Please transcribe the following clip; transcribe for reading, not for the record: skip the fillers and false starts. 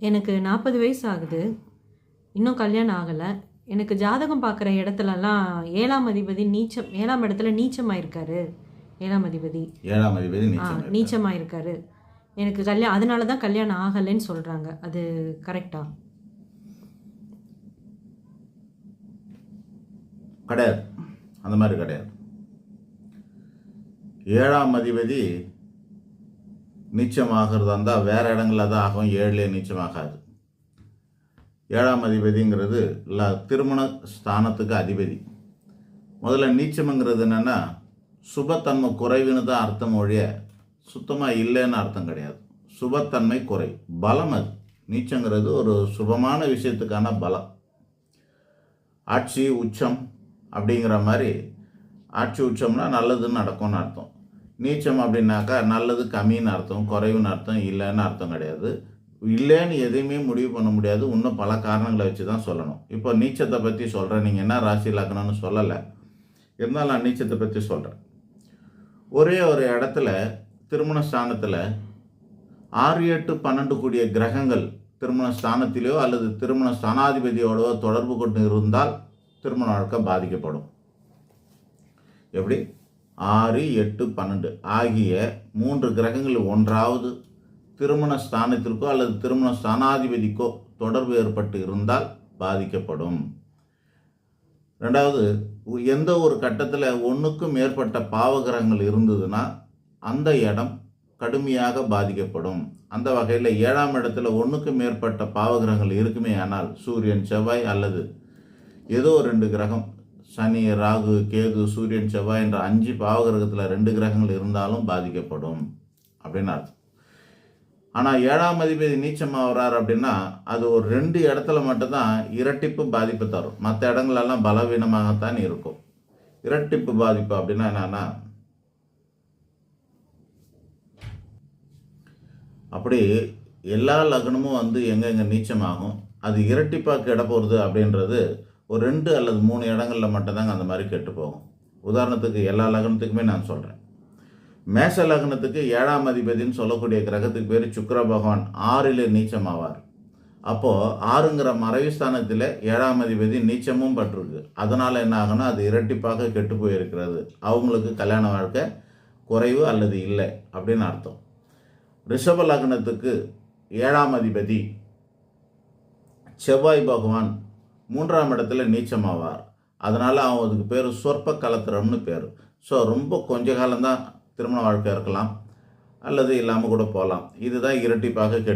எனக்கு 40 வயசு ஆகுது. இன்னும் கல்யாணம் ஆகல. எனக்கு ஜாதகம் பார்க்குற இடத்துலலாம் 7ஆம் அதிபதி 7ஆம் இடத்துல நீச்சமாயிருக்காரு. 7ஆம் அதிபதி. 7ஆம் அதிபதி நீச்சமாயிருக்காரு. எனக்கு அதனால தான் கல்யாணம் ஆகலைன்னு சொல்றாங்க. அது கரெக்ட்டா? கிடையாது. அந்த மாதிரி கிடையாது. 7ஆம் அதிபதி நீச்சமாகிறதா இருந்தால் வேறு இடங்களில் தான் ஆகும். 7லே நீச்சமாகாது. 7ஆம் அதிபதிங்கிறது திருமண ஸ்தானத்துக்கு அதிபதி. முதல்ல நீச்சம்ங்கிறது என்னென்னா சுபத்தன்மை குறைவுன்னு தான் அர்த்தம் ஒழிய சுத்தமாக இல்லைன்னு அர்த்தம் கிடையாது. சுபத்தன்மை குறை, பலம். அது நீச்சங்கிறது ஒரு சுபமான விஷயத்துக்கான பலம். ஆட்சி உச்சம் அப்படிங்கிற மாதிரி ஆட்சி உச்சம்னா நல்லதுன்னு நடக்கும்னு அர்த்தம். நீச்சம் அப்படின்னாக்கா நல்லது கம்மின்னு அர்த்தம், குறைவுன்னு அர்த்தம், இல்லைன்னு அர்த்தம் கிடையாது. இல்லைன்னு எதையுமே முடிவு பண்ண முடியாது. இன்னும் பல காரணங்களை வச்சு தான் சொல்லணும். இப்போ நீச்சத்தை பற்றி சொல்கிறேன். நீங்கள் என்ன ராசி லக்னம்னு சொல்லலை, இருந்தாலும் நான் நீச்சத்தை பற்றி சொல்கிறேன். ஒரே ஒரு இடத்துல திருமண ஸ்தானத்தில் 6, 8, 12 கூடிய கிரகங்கள் திருமண ஸ்தானத்திலேயோ அல்லது திருமண ஸ்தானாதிபதியோடோ தொடர்பு கொண்டு இருந்தால் திருமண வாழ்க்கை பாதிக்கப்படும். எப்படி? 6, 8, 12 ஆகிய 3 கிரகங்கள் ஒன்றாவது திருமண ஸ்தானத்திற்கோ அல்லது திருமண ஸ்தானாதிபதிக்கோ தொடர்பு ஏற்பட்டு இருந்தால் பாதிக்கப்படும். ரெண்டாவது, எந்த ஒரு கட்டத்தில் ஒன்றுக்கும் மேற்பட்ட பாவகிரகங்கள் இருந்ததுன்னா அந்த இடம் கடுமையாக பாதிக்கப்படும். அந்த வகையில் 7ஆம் இடத்துல ஒன்றுக்கும் மேற்பட்ட பாவகிரகங்கள் இருக்குமே ஆனால் சூரியன், செவ்வாய் அல்லது ஏதோ 2 கிரகம், சனி, ராகு, கேது, சூரியன், செவ்வாய் என்ற 5 பாவகிரகத்தில் 2 கிரகங்கள் இருந்தாலும் பாதிக்கப்படும் அப்படின்னு அர்த்தம். ஆனால் 7ஆம் அதிபதி நீச்சமாக வர்றார் அப்படின்னா அது ஒரு 2 இடத்துல மட்டும்தான் இரட்டிப்பு பாதிப்பு தரும். மற்ற இடங்களெல்லாம் பலவீனமாகத்தான் இருக்கும். இரட்டிப்பு பாதிப்பு அப்படின்னா என்னன்னா, அப்படி எல்லா லக்னமும் எங்கெங்கே நீச்சமாகும் அது இரட்டிப்பாக கெட போகிறது அப்படின்றது ஒரு 2 அல்லது 3 இடங்களில் மட்டும்தாங்க அந்த மாதிரி கெட்டு போகும். உதாரணத்துக்கு எல்லா லக்னத்துக்குமே நான் சொல்கிறேன். மேஷ லக்னத்துக்கு 7ஆம் அதிபதினு சொல்லக்கூடிய கிரகத்துக்கு பேர் சுக்கிர பகவான் 6ல் நீச்சமாவார். அப்போது 6ங்கிற மறைவு ஸ்தானத்தில் 7ஆம் அதிபதி நீச்சமும் பட்டிருக்கு. அதனால் என்ன ஆகுனா அது இரட்டிப்பாக கெட்டு போயிருக்கிறது. அவங்களுக்கு கல்யாண வாழ்க்கை குறைவு அல்லது இல்லை அப்படின்னு அர்த்தம். ரிஷப லக்னத்துக்கு 7ஆம் அதிபதி செவ்வாய் பகவான் 3ஆம் இடத்துல நீச்சமாவார். அதனால் அதுக்கு பேர் சொற்ப கலத்திரம்னு பேர். ஸோ ரொம்ப கொஞ்ச காலம்தான் திருமண வாழ்க்கை இருக்கலாம் அல்லது இல்லாமல் கூட போகலாம். இதுதான் இரட்டிப்பாக கெட்டு